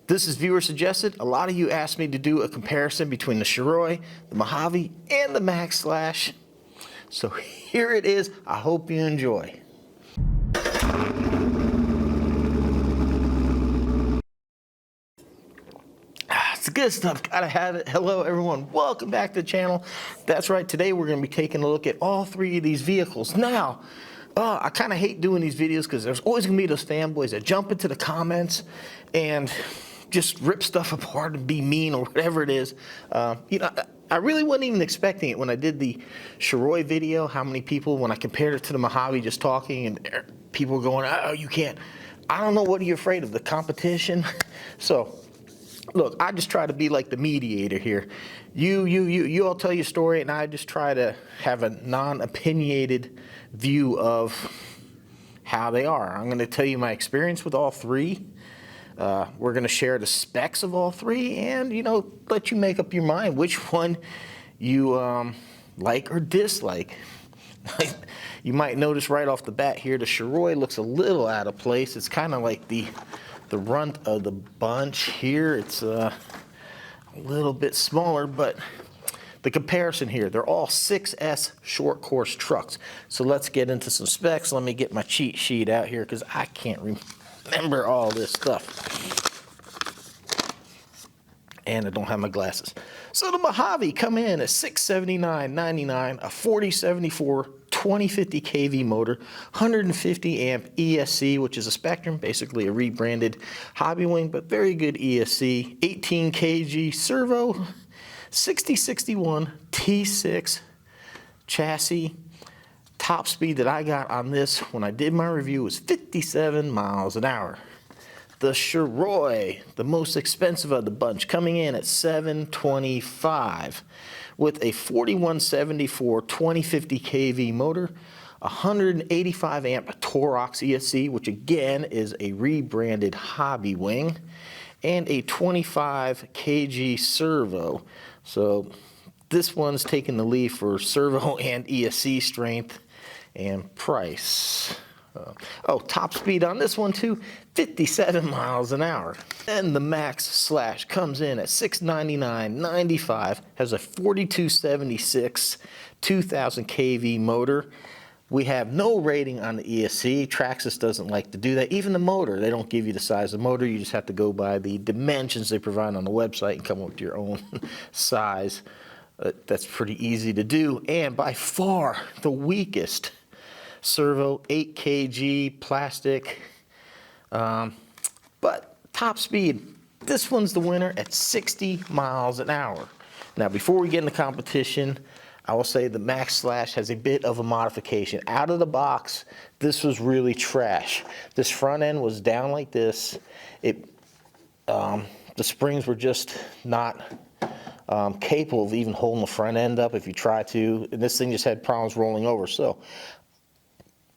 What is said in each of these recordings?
This is viewer suggested. A lot of you asked me to do a comparison between the Shereoy, the Mojave, and the Maxx Slash. So here it is. I hope you enjoy. It's good stuff, gotta have it. Hello everyone, welcome back to the channel. That's right, today we're gonna be taking a look at all three of these vehicles. Now, I kind of hate doing these videos because there's always gonna be those fanboys that jump into the comments and just rip stuff apart and be mean or whatever it is. You know, I really wasn't even expecting it when I did the Shereoy video, how many people, when I compared it to the Mojave, just talking, and people were going, oh, you can't. I don't know, what are you afraid of, the competition? So, look, I just try to be like the mediator here. You all tell your story, and I just try to have a non-opinionated view of how they are. I'm going to tell you my experience with all three. We're going to share the specs of all three, and, you know, let you make up your mind which one you like or dislike. You might notice right off the bat here, the Shereoy looks a little out of place. It's kind of like the runt of the bunch here. It's a little bit smaller, but the comparison here, they're all 6S short course trucks. So let's get into some specs. Let me get my cheat sheet out here because I can't remember all this stuff. And I don't have my glasses. So the Mojave come in at $679.99, a 4074 2050 kV motor, 150 amp ESC, which is a Spectrum, basically a rebranded hobby wing, but very good ESC, 18 kg servo, 6061 T6 chassis. Top speed that I got on this when I did my review was 57 miles an hour. The Shereoy, the most expensive of the bunch, coming in at $725 with a 4174 2050 kV motor, 185 amp Torox ESC, which again is a rebranded hobby wing, and a 25 kg servo. So this one's taking the lead for servo and ESC strength and price. Top speed on this one too, 57 miles an hour. Then the Maxx Slash comes in at $699.95, has a 4276 2000 kV motor. We have no rating on the ESC. Traxxas doesn't like to do that. Even the motor, they don't give you the size of the motor. You just have to go by the dimensions they provide on the website and come up with your own size. That's pretty easy to do, and by far the weakest servo, 8 kg plastic, but top speed, this one's the winner at 60 miles an hour. Now before we get into competition, I will say the Maxx Slash has a bit of a modification. Out of the box, this was really trash. This front end was down like this. The springs were just not capable of even holding the front end up if you try to, and this thing just had problems rolling over. So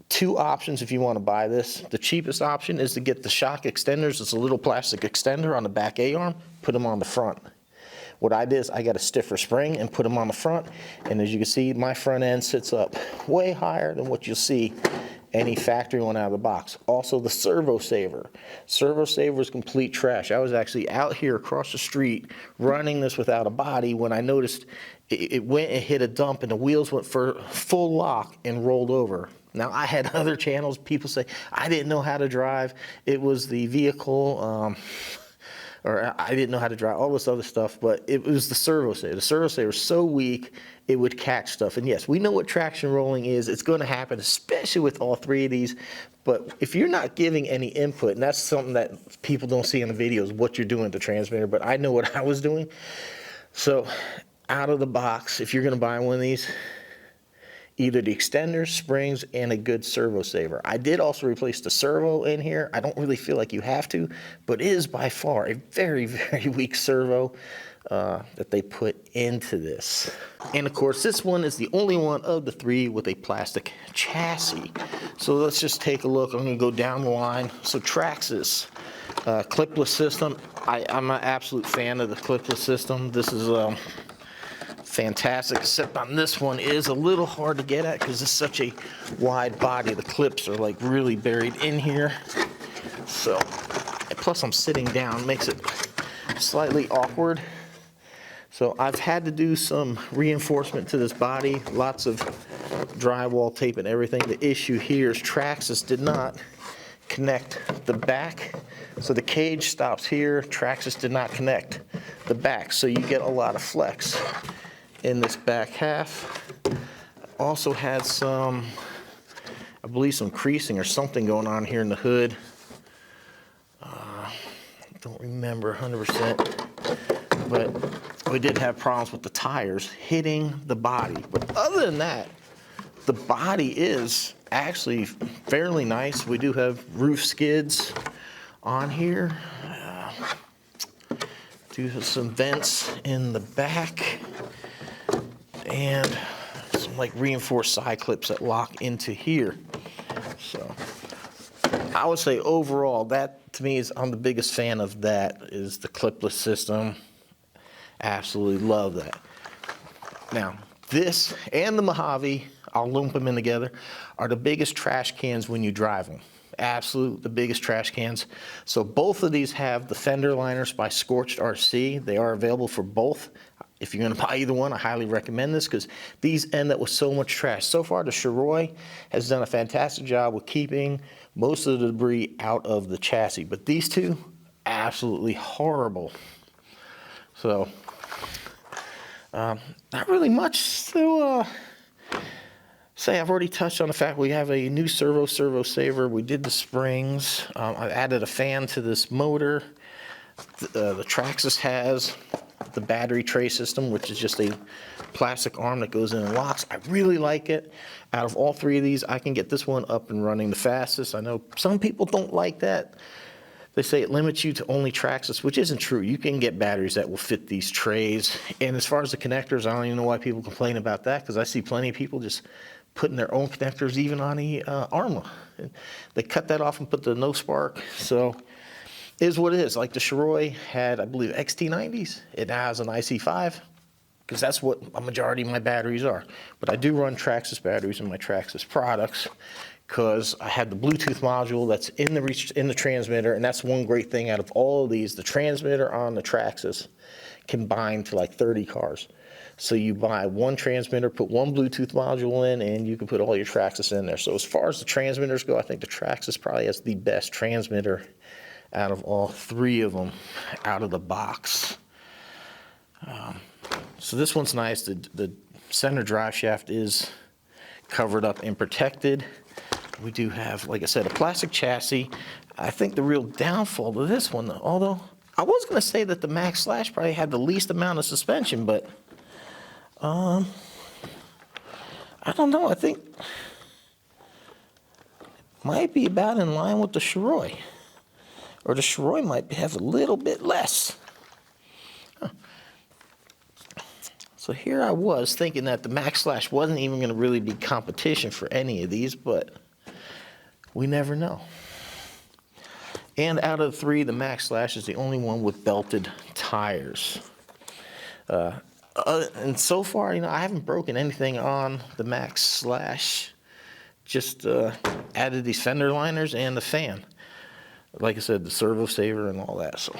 two options if you want to buy this. The cheapest option is to get the shock extenders. It's a little plastic extender on the back A-arm, put them on the front. What I did is I got a stiffer spring and put them on the front, and as you can see, my front end sits up way higher than what you'll see any factory one out of the box. Also the servo saver. Servo saver is complete trash. I was actually out here across the street running this without a body when I noticed it went and hit a dump and the wheels went for full lock and rolled over. Now, I had other channels, people say, I didn't know how to drive. It was the vehicle, or I didn't know how to drive, all this other stuff, but it was the servo saver. The servo saver was so weak, it would catch stuff. And yes, we know what traction rolling is. It's going to happen, especially with all three of these. But if you're not giving any input, and that's something that people don't see in the videos, what you're doing with the transmitter, but I know what I was doing. So out of the box, if you're going to buy one of these, either the extenders, springs, and a good servo saver. I did also replace the servo in here. I don't really feel like you have to, but it is by far a very, very weak servo that they put into this. And of course, this one is the only one of the three with a plastic chassis. So let's just take a look. I'm gonna go down the line. So Traxxas clipless system. I'm an absolute fan of the clipless system. This is fantastic, except on this one is a little hard to get at because it's such a wide body. The clips are like really buried in here. So plus I'm sitting down, makes it slightly awkward. So I've had to do some reinforcement to this body, lots of drywall tape and everything. The issue here is Traxxas did not connect the back. So the cage stops here. Traxxas did not connect the back. So you get a lot of flex in this back half. Also had some, I believe some creasing or something going on here in the hood. Don't remember 100%, but we did have problems with the tires hitting the body. But other than that, the body is actually fairly nice. We do have roof skids on here. Do have some vents in the back and some like reinforced side clips that lock into here. So I would say overall, that to me is, I'm the biggest fan of that, is the clipless system. Absolutely love that. Now, this and the Mojave, I'll lump them in together, are the biggest trash cans when you drive them. Absolute, the biggest trash cans. So both of these have the fender liners by Scorched RC. They are available for both. If you're gonna buy either one, I highly recommend this because these end up with so much trash. So far, the Shereoy has done a fantastic job with keeping most of the debris out of the chassis, but these two, absolutely horrible. So, not really much to say. I've already touched on the fact we have a new servo saver. We did the springs. I added a fan to this motor. The Traxxas has the battery tray system, which is just a plastic arm that goes in and locks. I really like it. Out of all three of these, I can get this one up and running the fastest. I know some people don't like that. They say it limits you to only Traxxas, which isn't true. You can get batteries that will fit these trays. And as far as the connectors, I don't even know why people complain about that, because I see plenty of people just putting their own connectors even on the Arrma. They cut that off and put the no spark. So it is what it is. Like the Shereoy had, I believe, XT90s. It now has an IC5, because that's what a majority of my batteries are. But I do run Traxxas batteries in my Traxxas products, because I had the Bluetooth module that's in the transmitter, and that's one great thing out of all of these. The transmitter on the Traxxas can bind to like 30 cars. So you buy one transmitter, put one Bluetooth module in, and you can put all your Traxxas in there. So as far as the transmitters go, I think the Traxxas probably has the best transmitter out of all three of them out of the box. So this one's nice. The center drive shaft is covered up and protected. We do have, like I said, a plastic chassis. I think the real downfall to this one, although I was going to say that the Maxx Slash probably had the least amount of suspension, but I don't know. I think it might be about in line with the Shereoy. Or the Shereoy might have a little bit less. Huh. So here I was thinking that the Maxx Slash wasn't even going to really be competition for any of these, but we never know. And out of the three, the Maxx Slash is the only one with belted tires. And so far, you know, I haven't broken anything on the Maxx Slash. Just added these fender liners and the fan. Like I said, the servo saver and all that. So,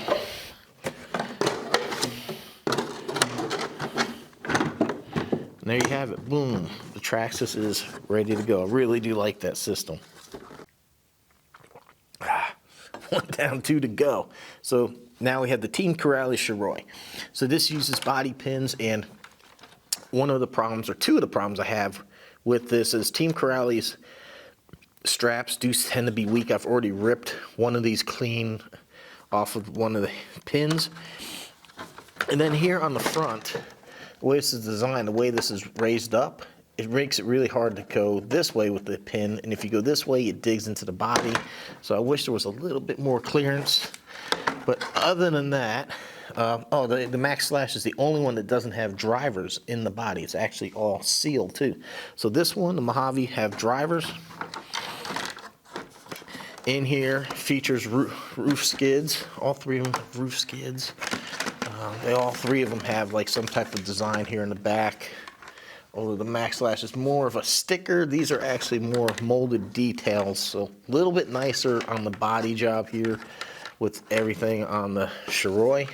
and there you have it. Boom. The Traxxas is ready to go. I really do like that system. One down, two to go. So now we have the Team Corally Shiroi. So this uses body pins, and one of the problems, or two of the problems I have with this is Team Corally's straps do tend to be weak. I've already ripped one of these clean off of one of the pins. And then here on the front, the way this is designed, the way this is raised up, it makes it really hard to go this way with the pin. And if you go this way, it digs into the body. So I wish there was a little bit more clearance. But other than that, the Maxx Slash is the only one that doesn't have drivers in the body. It's actually all sealed too. So this one, the Mojave, have drivers. In here features roof skids. All three of them have roof skids. All three of them have like some type of design here in the back. Although the Maxx Slash is more of a sticker, these are actually more molded details. So a little bit nicer on the body job here. with everything on the Shereoy.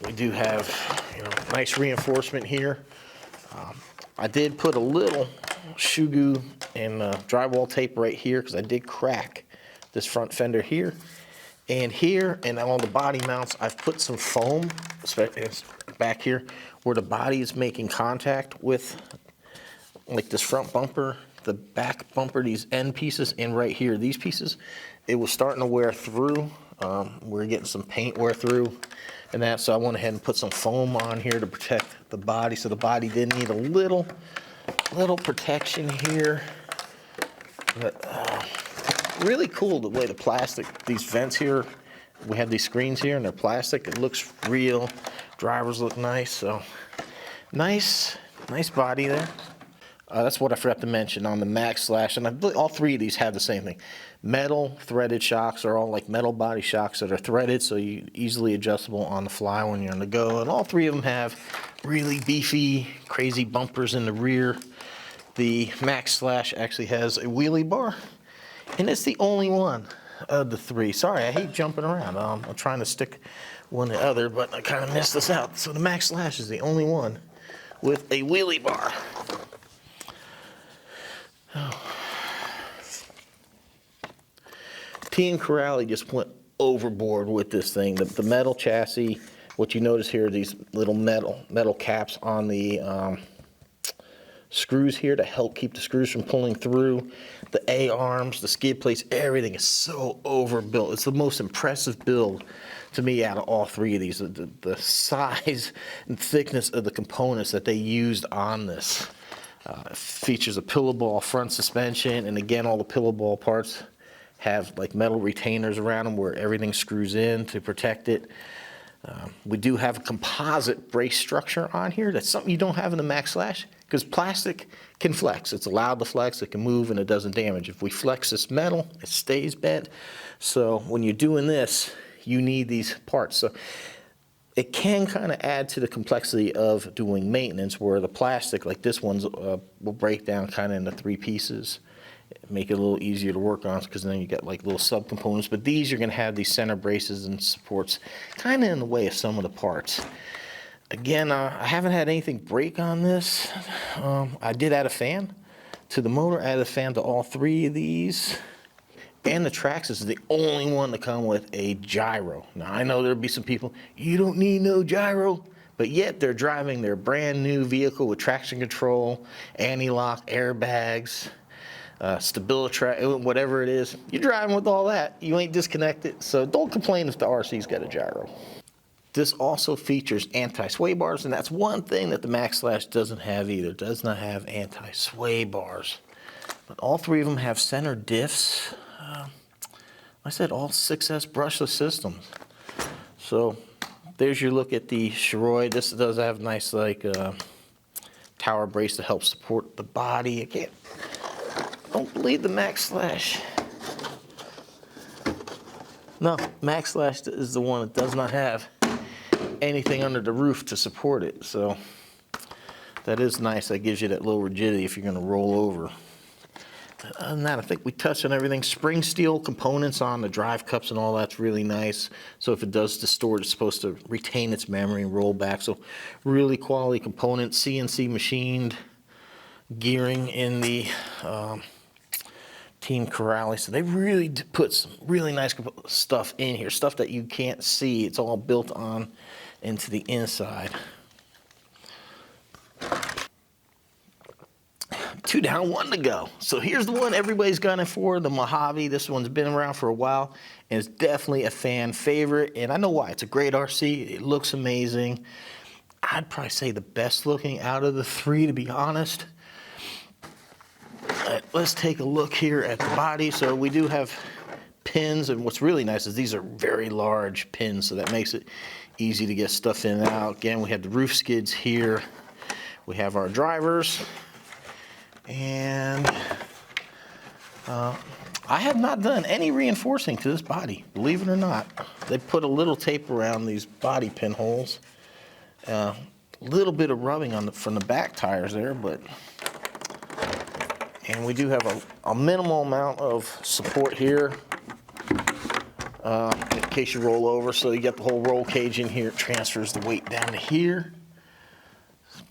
We do have, you know, nice reinforcement here. I did put a little shoe glue and drywall tape right here because I did crack this front fender here. And here, and on the body mounts, I've put some foam, especially back here, where the body is making contact with, like this front bumper, the back bumper, these end pieces, and right here, these pieces. It was starting to wear through. We're getting some paint wear through and that, so I went ahead and put some foam on here to protect the body, so the body did need a little protection here. But really cool the way the plastic, these vents here, we have these screens here and they're plastic. It looks real. Drivers look nice, so nice body there. That's what I forgot to mention on the Maxx Slash, and all three of these have the same thing. Metal threaded shocks are all like metal body shocks that are threaded, so you easily adjustable on the fly when you're on the go. And all three of them have really beefy, crazy bumpers in the rear. The Maxx Slash actually has a wheelie bar, and it's the only one of the three. Sorry, I hate jumping around. I'm trying to stick one to the other, but I kind of missed this out. So the Maxx Slash is the only one with a wheelie bar. Team Corally just went overboard with this thing. The metal chassis, what you notice here are these little metal caps on the screws here to help keep the screws from pulling through. The A-arms, the skid plates, everything is so overbuilt. It's the most impressive build to me out of all three of these. The size and thickness of the components that they used on this. Features a pillow ball front suspension, and again, all the pillow ball parts have like metal retainers around them where everything screws in to protect it. We do have a composite brace structure on here. That's something you don't have in the Maxx Slash, because plastic can flex. It's allowed to flex, it can move, and it doesn't damage. If we flex this metal, it stays bent. So when you're doing this, you need these parts. So it can kind of add to the complexity of doing maintenance, where the plastic, like this one's, will break down kind of into three pieces, make it a little easier to work on, because then you got like little subcomponents. But these, you're going to have these center braces and supports kind of in the way of some of the parts. Again, I haven't had anything break on this. I did add a fan to the motor, added a fan to all three of these. And the Traxxas is the only one to come with a gyro. Now, I know there'll be some people, you don't need no gyro, but yet they're driving their brand new vehicle with traction control, anti-lock, airbags, stability, whatever it is. You're driving with all that. You ain't disconnected, so don't complain if the RC's got a gyro. This also features anti-sway bars, and that's one thing that the Maxx Slash doesn't have either. It does not have anti-sway bars. But all three of them have center diffs. I said all 6S brushless systems. So there's your look at the Shereoy. This does have nice like tower brace to help support the body. I don't believe the Maxx Slash. No, Maxx Slash is the one that does not have anything under the roof to support it. So that is nice. That gives you that little rigidity if you're going to roll over. Other than that, I think we touched on everything. Spring steel components on the drive cups and all that's really nice. So if it does distort, it's supposed to retain its memory and roll back. So really quality components, CNC machined gearing in the Team Corally. So they really put some really nice stuff in here, stuff that you can't see. It's all built on into the inside. 2 down, 1 to go. So here's the one everybody's gunning for, the Mojave. This one's been around for a while, and it's definitely a fan favorite, and I know why. It's a great RC. It looks amazing. I'd probably say the best looking out of the three, to be honest. Let's take a look here at the body. So we do have pins, and what's really nice is these are very large pins, so that makes it easy to get stuff in and out. Again, we have the roof skids here. We have our drivers. And I have not done any reinforcing to this body, believe it or not. They put a little tape around these body pinholes. A little bit of rubbing on from the back tires there, but and we do have a minimal amount of support here. in case you roll over. So you got the whole roll cage in here. It transfers the weight down to here.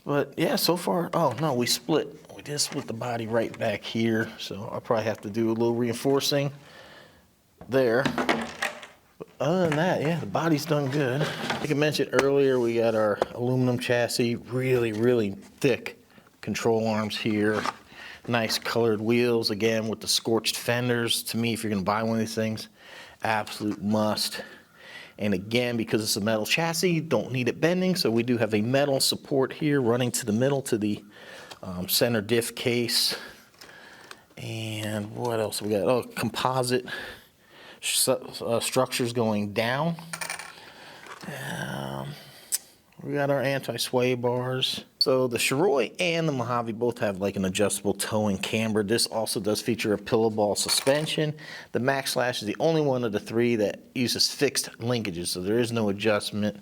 But yeah, so far, oh no, we did split the body right back here. So I'll probably have to do a little reinforcing there. But other than that, yeah, the body's done good. Like I mentioned earlier, we got our aluminum chassis, really, really thick control arms here. Nice colored wheels, again, with the scorched fenders. To me, if you're gonna buy one of these things, absolute must. And again, because it's a metal chassis, you don't need it bending, so we do have a metal support here running to the middle to the center diff case. And what else we got? Oh, composite structures going down. We got our anti-sway bars. So the Shereoy and the Mojave both have like an adjustable toe and camber. This also does feature a pillow ball suspension. The Maxx Slash is the only one of the three that uses fixed linkages, so there is no adjustment.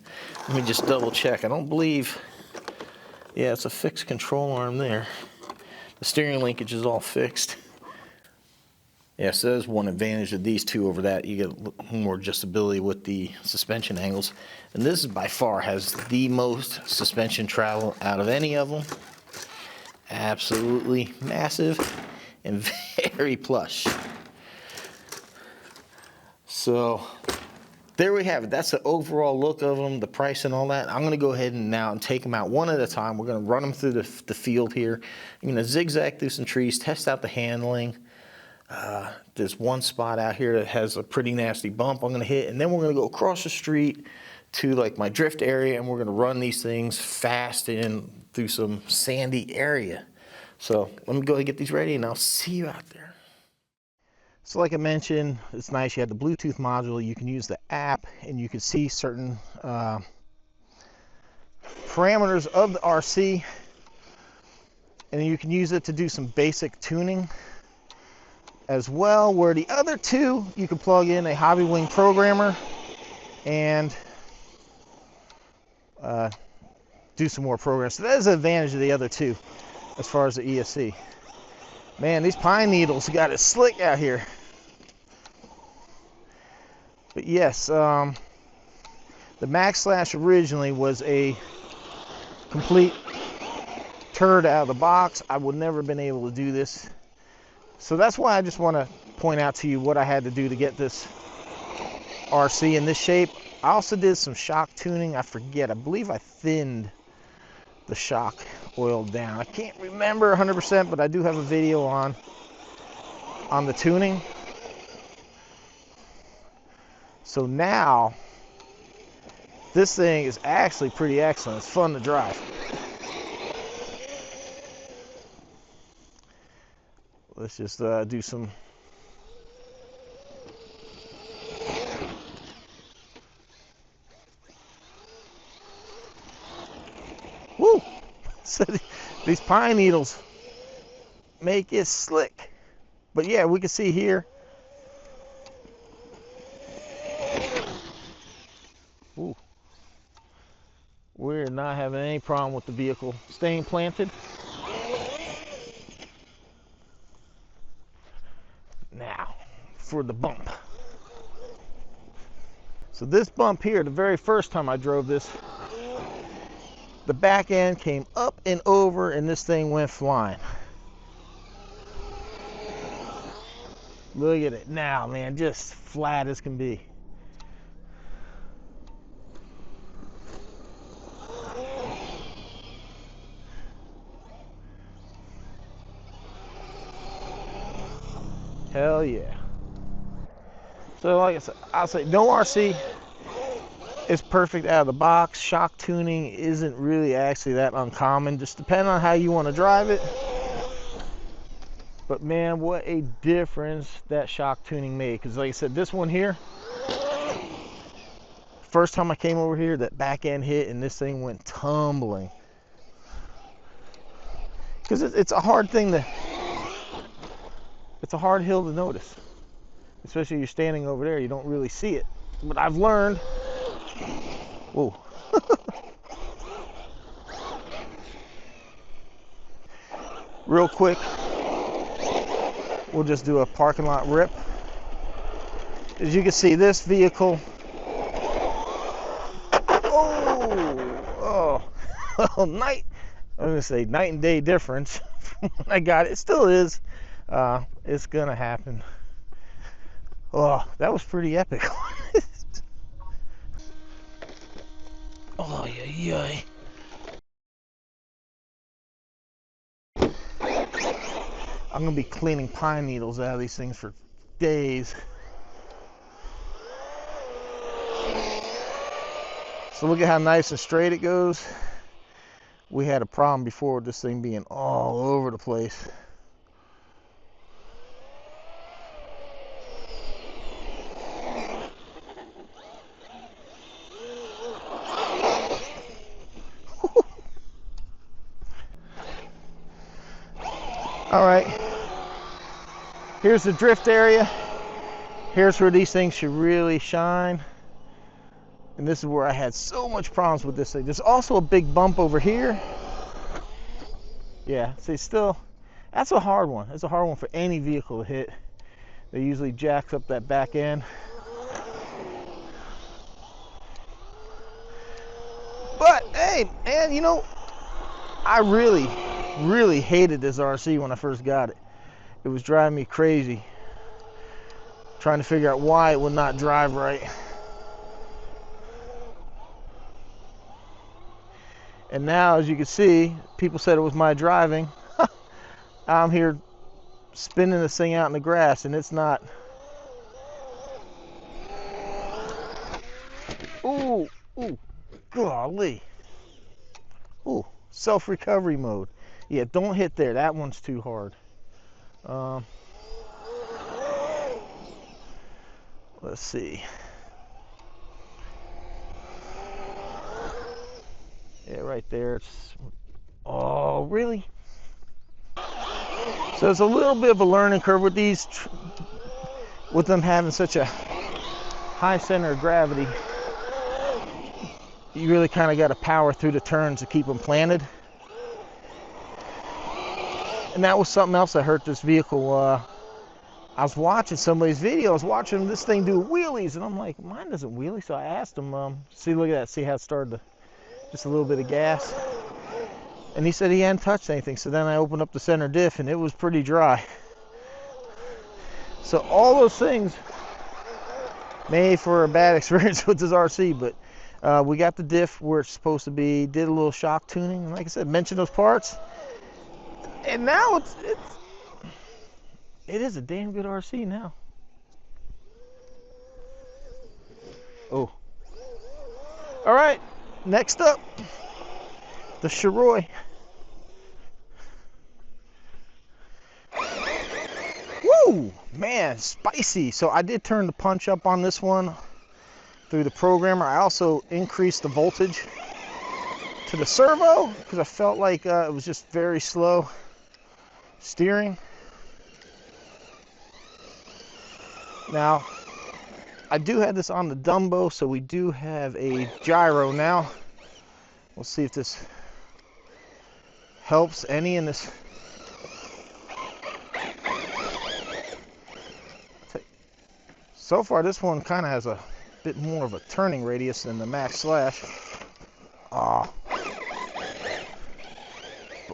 Let me just double check. I don't believe, yeah, it's a fixed control arm there. The steering linkage is all fixed. Yeah, so there's one advantage of these two over that. You get a little more adjustability with the suspension angles. And this by far has the most suspension travel out of any of them. Absolutely massive and very plush. So there we have it. That's the overall look of them, the price and all that. I'm gonna go ahead and now take them out one at a time. We're gonna run them through the field here. I'm gonna zigzag through some trees, test out the handling. There's one spot out here that has a pretty nasty bump I'm gonna hit, and then we're gonna go across the street to like my drift area, and we're gonna run these things fast in through some sandy area. So let me go ahead and get these ready, and I'll see you out there. So like I mentioned, it's nice. You have the Bluetooth module. You can use the app, and you can see certain parameters of the RC, and you can use it to do some basic tuning as well, where the other two you can plug in a Hobby Wing programmer and do some more programs. So that is the advantage of the other two as far as the ESC. Man, these pine needles got it slick out here. But yes, the Maxx Slash originally was a complete turd out of the box. I would never have been able to do this. So that's why I just want to point out to you what I had to do to get this RC in this shape. I also did some shock tuning. I believe I thinned the shock oil down. I can't remember 100%, but I do have a video on the tuning. So now this thing is actually pretty excellent. It's fun to drive. Let's just do some. Woo! So these pine needles make it slick. But yeah, we can see here. Ooh. We're not having any problem with the vehicle staying planted. Now, for the bump. So this bump here, the very first time I drove this, the back end came up and over and this thing went flying. Look at it now, man, just flat as can be. Hell yeah. So like I said, I'll say no RC is perfect out of the box. Shock tuning isn't really actually that uncommon, just depending on how you want to drive it. But man, what a difference that shock tuning made. Because like I said, this one here, first time I came over here, that back end hit and this thing went tumbling. Because it's a hard thing to, it's a hard hill to notice. Especially if you're standing over there, you don't really see it. But I've learned, whoa. Real quick, we'll just do a parking lot rip. As you can see, this vehicle, oh, night, I'm gonna say night and day difference from when I got it. It still is. It's gonna happen. Oh, that was pretty epic. Oh, yeah. I'm gonna be cleaning pine needles out of these things for days. So look at how nice and straight it goes. We had a problem before with this thing being all over the place. All right, here's the drift area. Here's where these things should really shine. And this is where I had so much problems with this thing. There's also a big bump over here. Yeah, see, still, that's a hard one. That's a hard one for any vehicle to hit. They usually jacks up that back end. But hey, man, you know, I really hated this RC when I first got it. It was driving me crazy, trying to figure out why it would not drive right. And now, as you can see, people said it was my driving. I'm here spinning this thing out in the grass, and it's not. Ooh, golly. Ooh, self-recovery mode. Yeah, don't hit there. That one's too hard. Let's see. Yeah, right there. It's, oh, really? So it's a little bit of a learning curve with these, with them having such a high center of gravity. You really kind of got to power through the turns to keep them planted. And that was something else that hurt this vehicle. I was watching somebody's video. I was watching this thing do wheelies, and I'm like, mine doesn't wheelie. So I asked him, see, look at that. See how it started to, just a little bit of gas. And he said he hadn't touched anything. So then I opened up the center diff, and it was pretty dry. So all those things made for a bad experience with this RC, but we got the diff where it's supposed to be, did a little shock tuning, and like I said, mentioned those parts. And now it is a damn good RC now. Oh. All right, next up, the Shereoy. Woo, man, spicy. So I did turn the punch up on this one through the programmer. I also increased the voltage to the servo because I felt like it was just very slow steering. Now, I do have this on the Dumbo, so we do have a gyro now. We'll see if this helps any in this. So far, this one kind of has a bit more of a turning radius than the Maxx Slash. But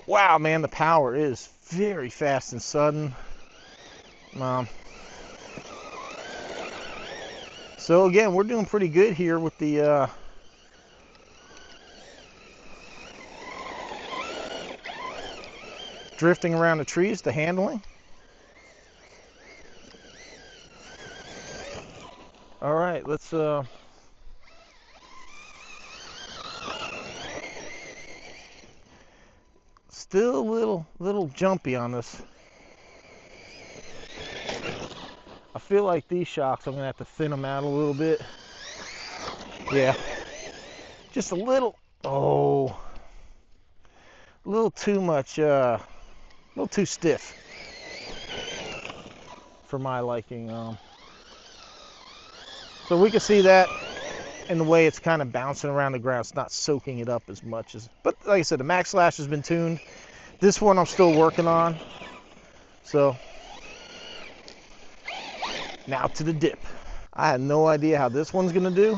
wow, man, the power is very fast and sudden. So again, we're doing pretty good here with the drifting around the trees, the handling. All right, let's still a little jumpy on this. I feel like these shocks, I'm gonna have to thin them out a little bit. Yeah, just a little, a little too much, a little too stiff for my liking. So we can see that in the way it's kind of bouncing around the ground. It's not soaking it up as much as, but like I said, the Maxx Slash has been tuned. This one I'm still working on. So now to the dip. I have no idea how this one's gonna do.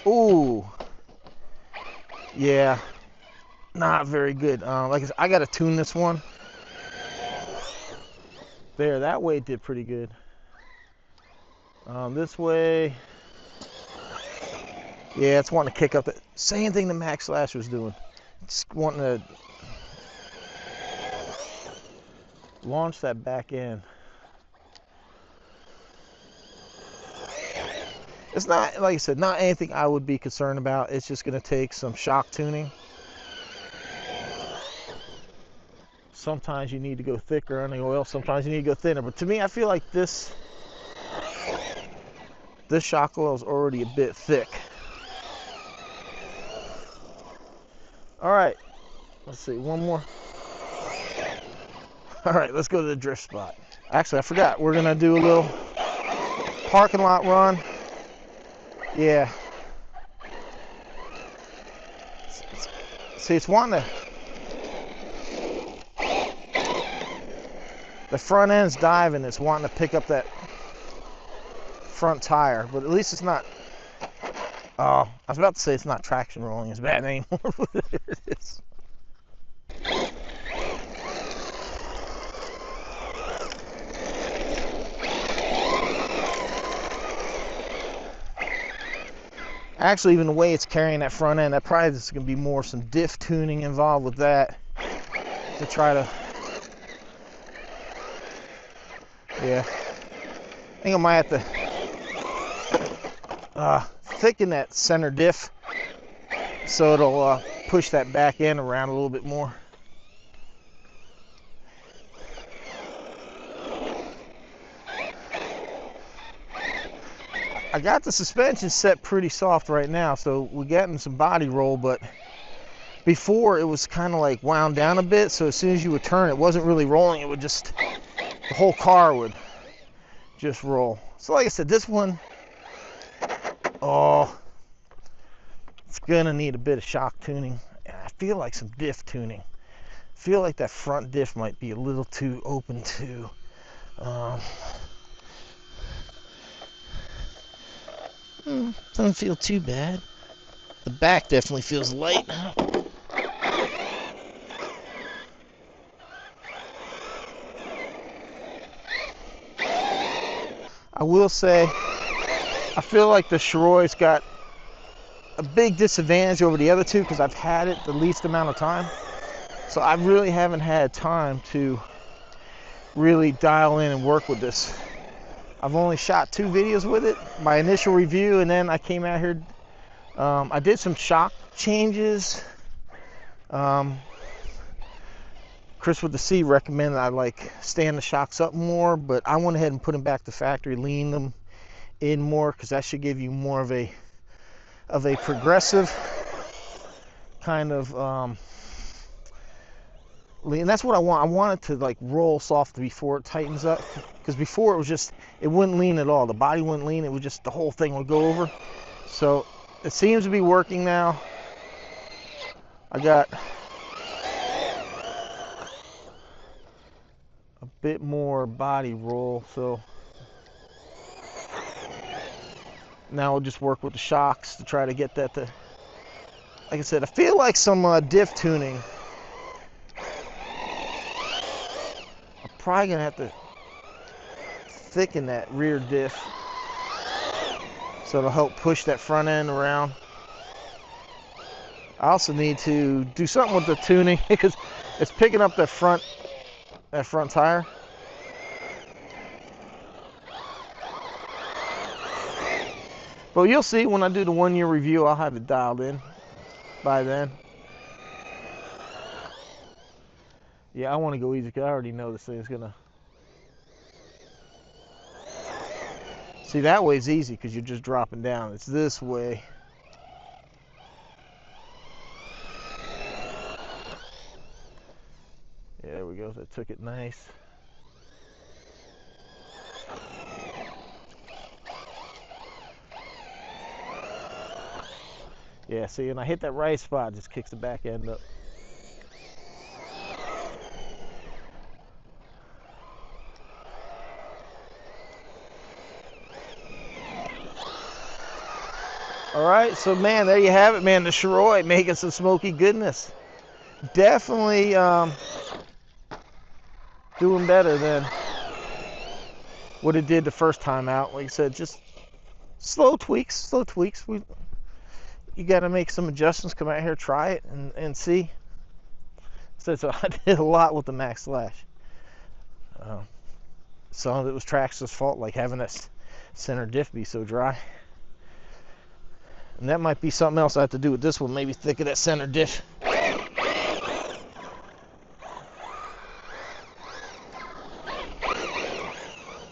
Ooh, yeah, not very good. Like I said, I gotta tune this one. There, that way it did pretty good. This way, yeah, it's wanting to kick up. The same thing the Maxx Slash was doing. It's wanting to launch that back end. It's not, like I said, not anything I would be concerned about. It's just going to take some shock tuning. Sometimes you need to go thicker on the oil. Sometimes you need to go thinner. But to me, I feel like this shock oil is already a bit thick. All right, let's see, one more. All right, let's go to the drift spot. Actually, I forgot. We're going to do a little parking lot run. Yeah. See, it's wanting to... The front end's diving. It's wanting to pick up that front tire. But at least it's not... Oh, I was about to say it's not traction rolling as bad anymore. But it is. Actually, even the way it's carrying that front end, that probably is going to be more some diff tuning involved with that to try to, yeah. I think I might have to thicken that center diff so it'll push that back end around a little bit more. I got the suspension set pretty soft right now, so we're getting some body roll, but before it was kind of like wound down a bit, so as soon as you would turn, it wasn't really rolling. It would just, the whole car would just roll. So like I said, this one, oh, it's gonna need a bit of shock tuning. And I feel like some diff tuning. I feel like that front diff might be a little too open to, doesn't feel too bad. The back definitely feels light. I will say, I feel like the Shereoi's got a big disadvantage over the other two because I've had it the least amount of time. So I really haven't had time to really dial in and work with this. I've only shot 2 videos with it, my initial review, and then I came out here, I did some shock changes. Chris with the C recommended I like stand the shocks up more, but I went ahead and put them back to factory, lean them in more, because that should give you more of a progressive kind of lean. That's what I want. I want it to like roll soft before it tightens up, because before it was just, it wouldn't lean at all. The body wouldn't lean. It would just, the whole thing would go over. So it seems to be working now. I got a bit more body roll, so now we'll just work with the shocks to try to get that to, like I said, I feel like some diff tuning. I'm probably gonna have to thicken that rear diff so it'll help push that front end around. I also need to do something with the tuning because it's picking up that front tire. But you'll see when I do the 1-year review, I'll have it dialed in by then. Yeah, I want to go easy because I already know this thing's gonna. See, that way's easy because you're just dropping down. It's this way. Yeah, there we go. That took it nice. Yeah, see, and I hit that right spot, it just kicks the back end up. All right, so man, there you have it, man. The Shereoy making some smoky goodness. Definitely doing better than what it did the first time out. Like I said, just slow tweaks, slow tweaks. You got to make some adjustments. Come out here, try it, and see. So I did a lot with the Maxx Slash. Some of it was Traxxas' fault, like having that center diff be so dry. And that might be something else I have to do with this one. Maybe thicken that center diff.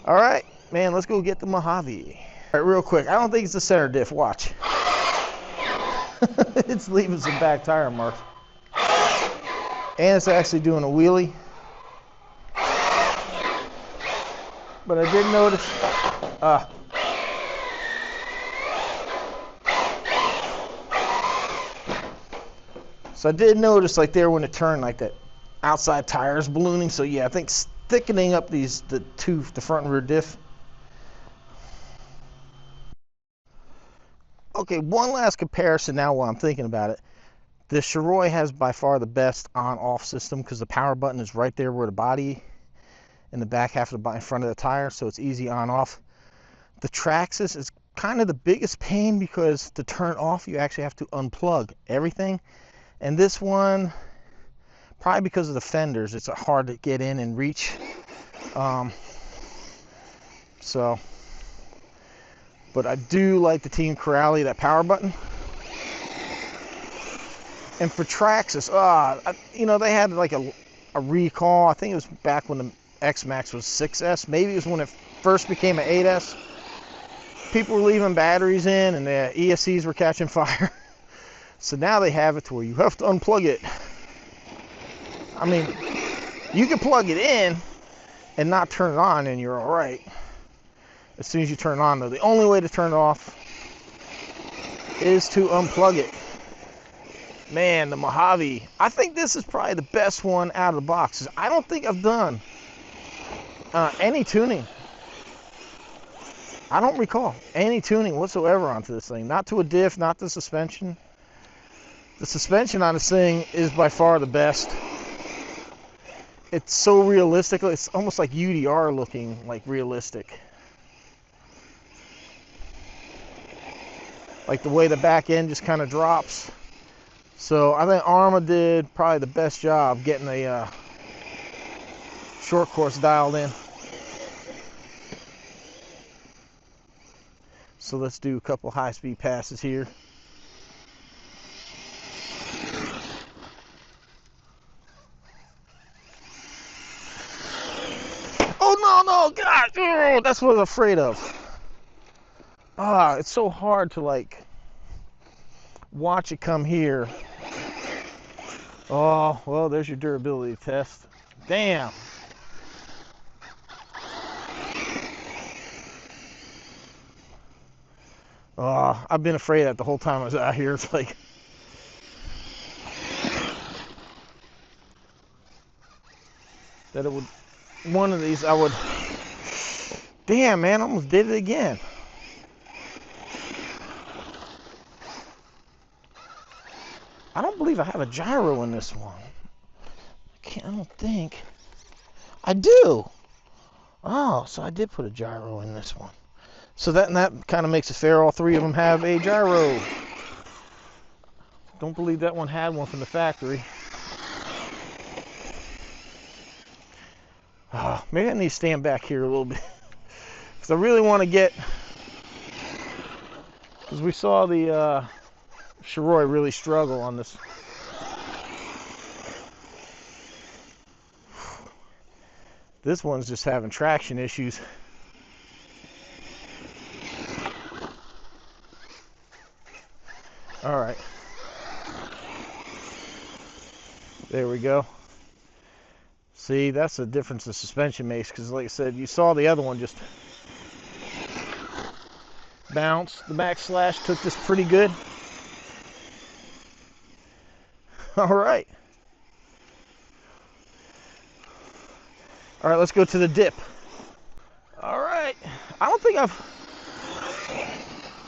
All right, man, let's go get the Mojave. All right, real quick. I don't think it's the center diff. Watch. It's leaving some back tire marks. And it's actually doing a wheelie. But I did notice, so I did notice like there when it turned, like that outside tire is ballooning. So yeah, I think thickening up the front and rear diff. Okay, one last comparison now while I'm thinking about it. The Shereoy has by far the best on-off system because the power button is right there where the body, in the back half of the body, in front of the tire, so it's easy on-off. The Traxxas is kind of the biggest pain because to turn off, you actually have to unplug everything. And this one, probably because of the fenders, it's hard to get in and reach. But I do like the Team Corally, that power button. And for Traxxas, you know, they had like a recall. I think it was back when the X-Max was 6S. Maybe it was when it first became an 8S. People were leaving batteries in and the ESCs were catching fire. So now they have it to where you have to unplug it. I mean, you can plug it in and not turn it on and you're all right. As soon as you turn it on, though, the only way to turn it off is to unplug it. Man, the Mojave. I think this is probably the best one out of the box. I don't think I've done any tuning. I don't recall any tuning whatsoever onto this thing. Not to a diff, not the suspension. The suspension on this thing is by far the best. It's so realistic. It's almost like UDR looking, like realistic. Like the way the back end just kind of drops. So I think Arrma did probably the best job getting a short course dialed in. So let's do a couple high-speed passes here. Oh no, God, oh, that's what I was afraid of. It's so hard to like watch it come here. Oh, well, there's your durability test. Damn. I've been afraid of that the whole time I was out here. It's like, that it would, one of these I would, damn man, I almost did it again. I don't believe I have a gyro in this one. I don't think. I do. Oh, so I did put a gyro in this one. So that kind of makes it fair. All three of them have a gyro. Don't believe that one had one from the factory. Maybe I need to stand back here a little bit. Because I really want to get... Because we saw the Shereoy really struggle on this. This one's just having traction issues. All right. There we go. See, that's the difference the suspension makes, because like I said, you saw the other one just bounce. The Maxx Slash took this pretty good. All right. All right, let's go to the dip. All right. I don't think I've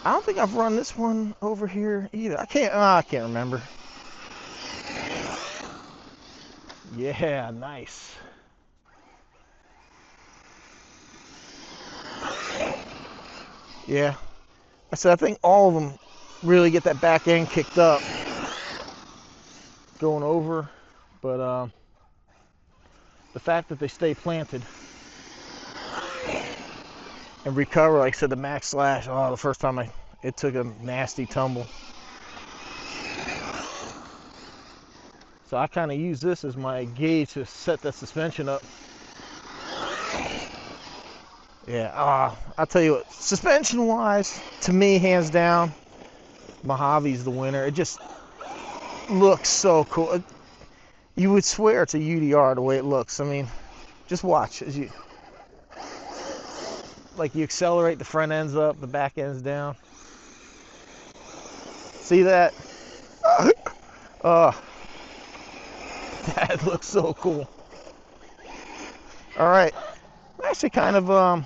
I don't think I've run this one over here either. I can't remember. Yeah, nice. Yeah. I said I think all of them really get that back end kicked up going over, but the fact that they stay planted and recover, like I said, the Maxx Slash, oh, the first time it took a nasty tumble. So I kind of use this as my gauge to set the suspension up. Yeah, I'll tell you what, suspension wise, to me, hands down, Mojave's the winner. It just looks so cool. You would swear it's a UDR the way it looks. I mean, just watch as you accelerate, the front end's up, the back end's down. See that? That looks so cool. All right, I'm actually kind of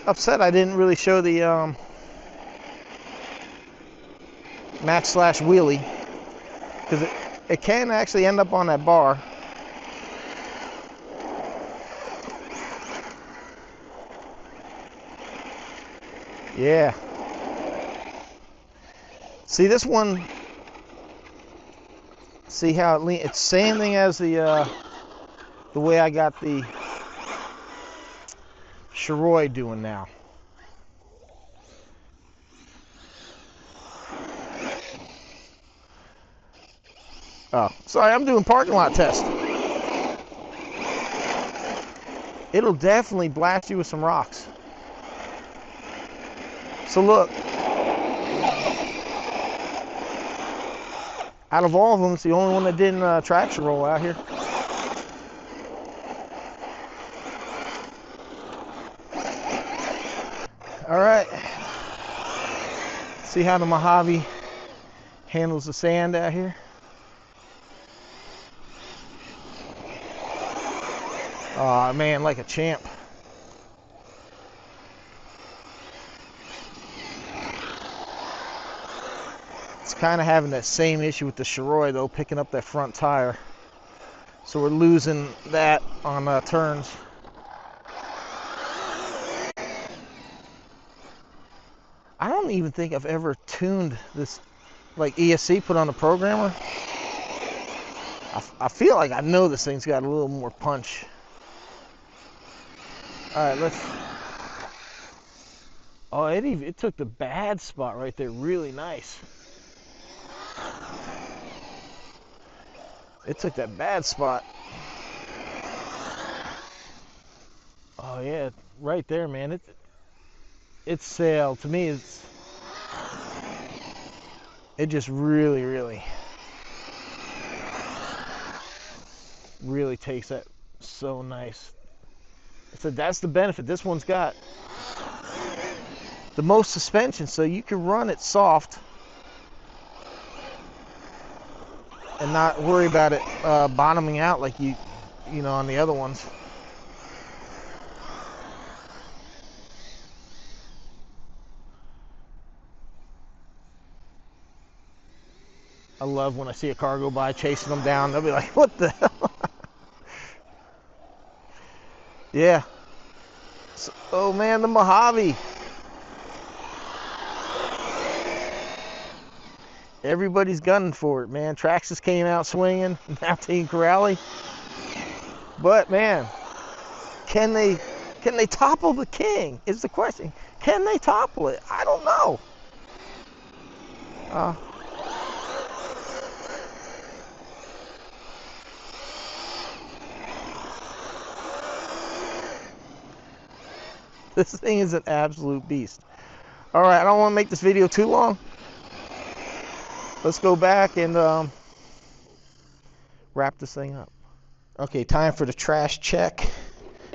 upset I didn't really show the Maxx Slash wheelie, because it can actually end up on that bar. Yeah. See this one, see how it leans? It's same thing as the way I got the Shereoy doing now. Oh, sorry, I'm doing parking lot test. It'll definitely blast you with some rocks. So look, out of all of them, it's the only one that didn't traction roll out here. All right, see how the Mojave handles the sand out here. Oh man, like a champ. It's kind of having that same issue with the Shereoy though, picking up that front tire. So we're losing that on turns. I don't even think I've ever tuned this like ESC put on the programmer. I feel like I know this thing's got a little more punch. All right, let's. Oh, it took the bad spot right there. Really nice. It took that bad spot. Oh yeah, right there, man. It's sailed. To me, it just really takes that so nice. So that's the benefit. This one's got the most suspension, so you can run it soft and not worry about it bottoming out like you know on the other ones. I love when I see a car go by chasing them down. They'll be like, what the hell? Yeah. So, oh man, the Mojave. Everybody's gunning for it, man. Traxxas came out swinging. Now Team Corally. But man, can they topple the king? Is the question. Can they topple it? I don't know. This thing is an absolute beast. All right, I don't want to make this video too long. Let's go back and wrap this thing up. Okay, time for the trash check.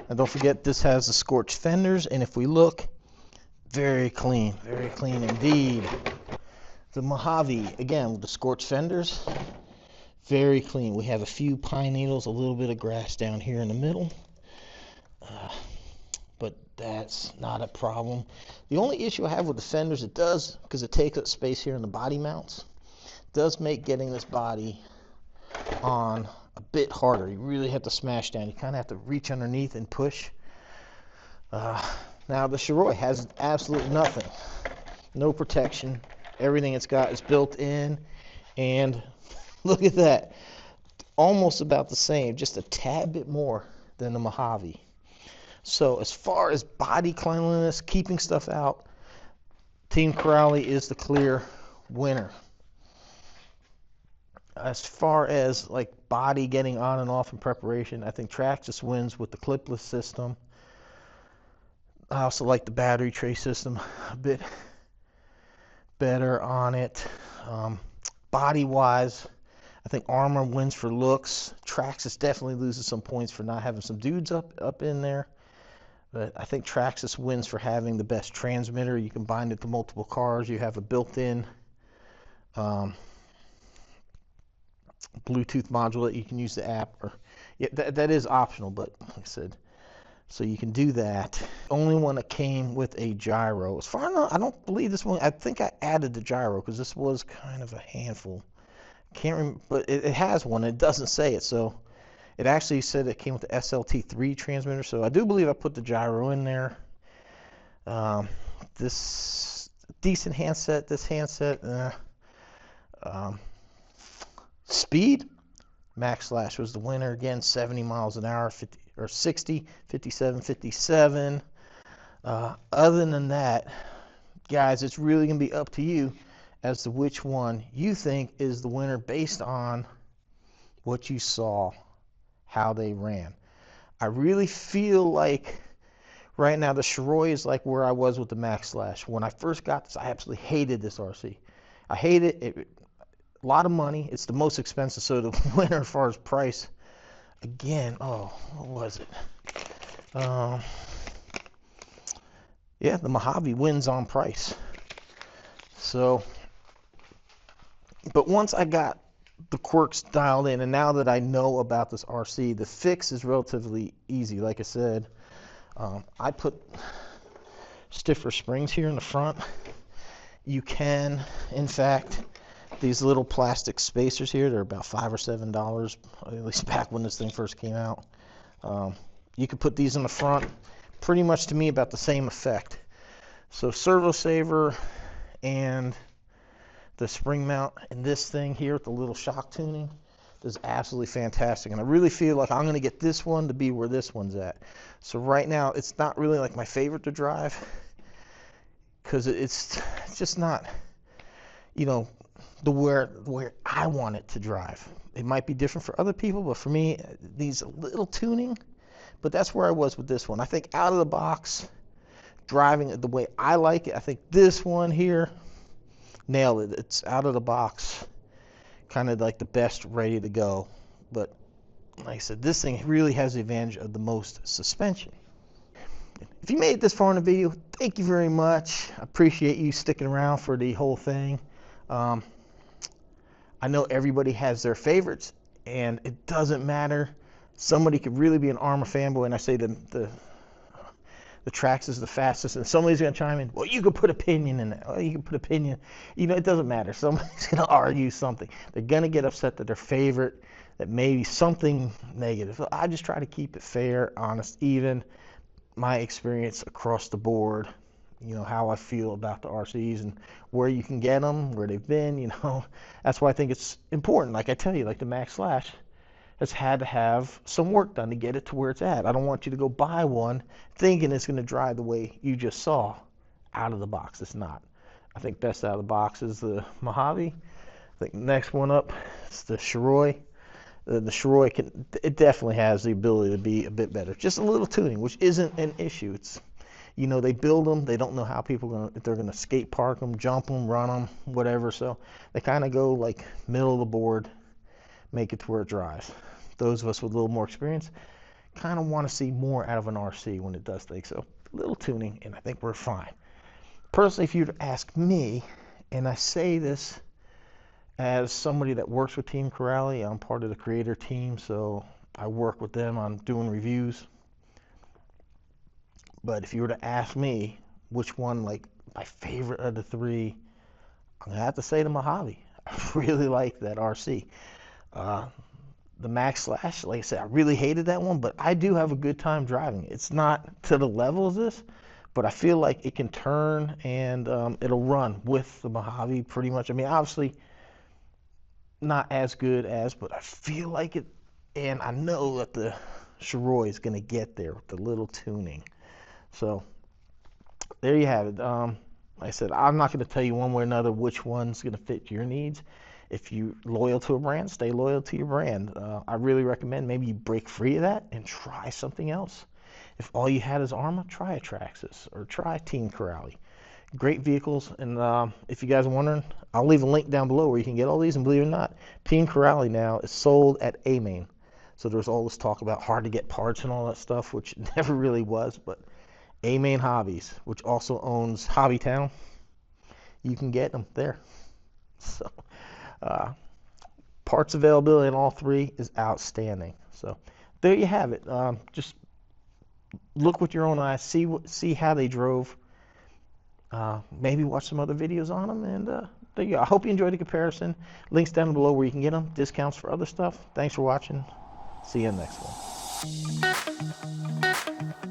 And don't forget, this has the scorched fenders, and if we look, very clean indeed. The Mojave, again, with the scorched fenders, very clean. We have a few pine needles, a little bit of grass down here in the middle. But That's not a problem. The only issue I have with the fenders, it does, because it takes up space here in the body mounts, does make getting this body on a bit harder. You really have to smash down. You kind of have to reach underneath and push. Now the Shereoy has absolutely nothing. No protection. Everything it's got is built in. And look at that. Almost about the same, just a tad bit more than the Mojave. So as far as body cleanliness, keeping stuff out, Team Corally is the clear winner. As far as like body getting on and off in preparation, I think Traxxas wins with the clipless system. I also like the battery tray system a bit better on it. Body wise, I think Arrma wins for looks. Traxxas definitely loses some points for not having some dudes up in there. But I think Traxxas wins for having the best transmitter. You can bind it to multiple cars. You have a built-in Bluetooth module that you can use the app. Or yeah, that is optional, but like I said, so you can do that. Only one that came with a gyro. As far as I don't believe this one. I think I added the gyro because this was kind of a handful. Can't remember, but it has one. It doesn't say it, so. It actually said it came with the SLT3 transmitter, so I do believe I put the gyro in there. This decent handset. This handset, speed. Maxx Slash was the winner again. 70 miles an hour, 50 or 60, 57, 57. Other than that, guys, it's really gonna be up to you as to which one you think is the winner based on what you saw. How they ran. I really feel like right now the Shereoy is like where I was with the Maxx Slash. When I first got this, I absolutely hated this RC. I hate it. A lot of money. It's the most expensive, so the winner as far as price. Again, oh, what was it? Yeah, the Mojave wins on price. So, but once I got the quirks dialed in, and now that I know about this RC, the fix is relatively easy. Like I said, I put stiffer springs here in the front. You can, in fact, these little plastic spacers here, they're about $5 or $7, at least back when this thing first came out. You could put these in the front, pretty much to me about the same effect. So servo saver and the spring mount and this thing here with the little shock tuning is absolutely fantastic. And I really feel like I'm going to get this one to be where this one's at. So right now, it's not really like my favorite to drive because it's just not, you know, the where I want it to drive. It might be different for other people, but for me, it needs a little tuning. But that's where I was with this one. I think out of the box, driving it the way I like it, I think this one here, nailed it. It's out of the box, kind of like the best ready to go. But like I said, this thing really has the advantage of the most suspension. If you made it this far in the video, thank you very much. I appreciate you sticking around for the whole thing. I know everybody has their favorites, and it doesn't matter. Somebody could really be an Arrma fanboy, and I say the Traxxas is the fastest, and somebody's going to chime in, well, you could put opinion in it. Well, you can put opinion. You know, it doesn't matter. Somebody's going to argue something. They're going to get upset that their favorite, that maybe something negative. So I just try to keep it fair, honest, even. My experience across the board, you know, how I feel about the RCs and where you can get them, where they've been, you know. That's why I think it's important. Like I tell you, like the Maxx Slash has had to have some work done to get it to where it's at. I don't want you to go buy one thinking it's going to drive the way you just saw out of the box. It's not. I think best out of the box is the Mojave. I think the next one up is the Shereoy. The Shereoy it definitely has the ability to be a bit better. Just a little tuning, which isn't an issue. It's, you know, they build them. They don't know how if they're going to skate park them, jump them, run them, whatever. So they kind of go like middle of the board, make it to where it drives. Those of us with a little more experience kind of want to see more out of an RC when it does things. So a little tuning, and I think we're fine. Personally, if you'd ask me, and I say this as somebody that works with Team Corally, I'm part of the creator team, so I work with them on doing reviews. But if you were to ask me which one, like my favorite of the three, I'm gonna have to say the Mojave. I really like that RC. The Maxx Slash, like I said, I really hated that one, but I do have a good time driving. It's not to the level of this, but I feel like it can turn and it'll run with the Mojave pretty much. I mean, obviously not as good as, but I feel like it, and I know that the Shereoy is going to get there with the little tuning. So there you have it. Like I said, I'm not going to tell you one way or another which one's going to fit your needs. If you're loyal to a brand, stay loyal to your brand. I really recommend maybe you break free of that and try something else. If all you had is Arrma, try a Traxxas or try Team Corally. Great vehicles, and if you guys are wondering, I'll leave a link down below where you can get all these, and believe it or not, Team Corally now is sold at A-Main. So there's all this talk about hard to get parts and all that stuff, which never really was, but A-Main Hobbies, which also owns Hobbytown, you can get them there. So parts availability in all three is outstanding. So there you have it. Just look with your own eyes, see how they drove. Maybe watch some other videos on them, and there you go. I hope you enjoyed the comparison. Links down below where you can get them, discounts for other stuff. Thanks for watching. See you in the next one.